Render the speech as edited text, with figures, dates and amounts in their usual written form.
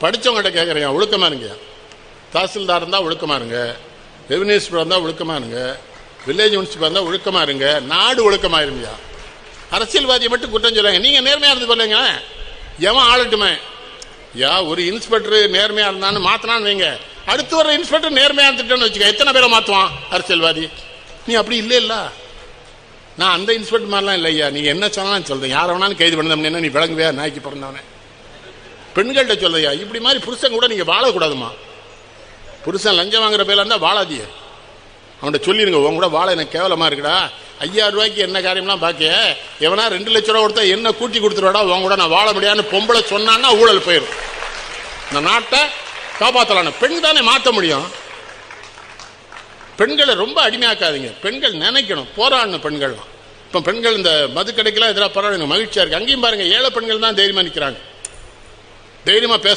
படித்தவங்கள்ட்ட கேட்குறேன், ஒழுக்கமாக இருங்க. தாசில்தார் இருந்தால் ஒழுக்கமாக இருங்க, ரெவன்யூ இன்ஸ்பெக்டர் இருந்தால் ஒழுக்கமாக இருங்க, வில்லேஜ் முனிசிபல் இருந்தால் ஒழுக்கமாக இருங்க, நாடு ஒழுக்கமாக இருங்கயா. அரசியல்வாதியை மட்டும் குற்றம் சொல்லுங்க. நீங்கள் நேர்மையாக இருந்து கொள்ளுங்க, எவன் ஆளட்டுமே. ஒரு இன்ஸ்பெக்டர் நேர்மையாக இருந்தான்னு மாற்றினான்னு வைங்க, அடுத்து வர இன்ஸ்பெக்டர் நேர்மையாக இருந்துட்டேன்னு வச்சுக்க, எத்தனை பேரை மாற்றுவான் அரசியல்வாதி? நீ அப்படி இல்லை. நான் அந்த இன்ஸ்பெக்டர் மாதிரிலாம் இல்லையா. நீங்கள் என்ன சொன்னாலும் சொல்கிறேன், யாரை வேணாலும் கைது பண்ண நீ விளங்குவியா? நாய்க்கு பிறந்தவனே. பெண்கள்கிட்ட சொல்லையா, இப்படி மாதிரி புருஷன் கூட நீங்கள் வாழக்கூடாதுமா. புருஷன் லஞ்சம் வாங்குற பேர்ல இருந்தால் வாழாதிய. அவன்கிட்ட சொல்லிடுங்க, உன் கூட வாழ எனக்கு கேவலமாக இருக்குடா, 5000 ரூபாய்க்கு என்ன காரியம்லாம் பார்க்க, எவனா 2 லட்ச ரூபா கொடுத்தா என்ன கூட்டி கொடுத்துருவாடா, உன் கூட நான் வாழ முடியாதுன்னு பொம்பளை சொன்னான்னா ஊழல் போயிடும். இந்த நாட்டை காப்பாற்றலான பெண் தானே மாற்ற முடியும். பெண்களை ரொம்ப அடிமையாக்காதீங்க. பெண்கள் நினைக்கணும், போராடணும் பெண்கள்லாம். இப்போ பெண்கள் இந்த மது கடைக்கெல்லாம் எதிராக பரவாயில்ல, மகிழ்ச்சியாக இருக்கு. அங்கேயும் பாருங்க, ஏழை பெண்கள் தான் தைரியமாக நிற்கிறாங்க, தைரியமாக பேச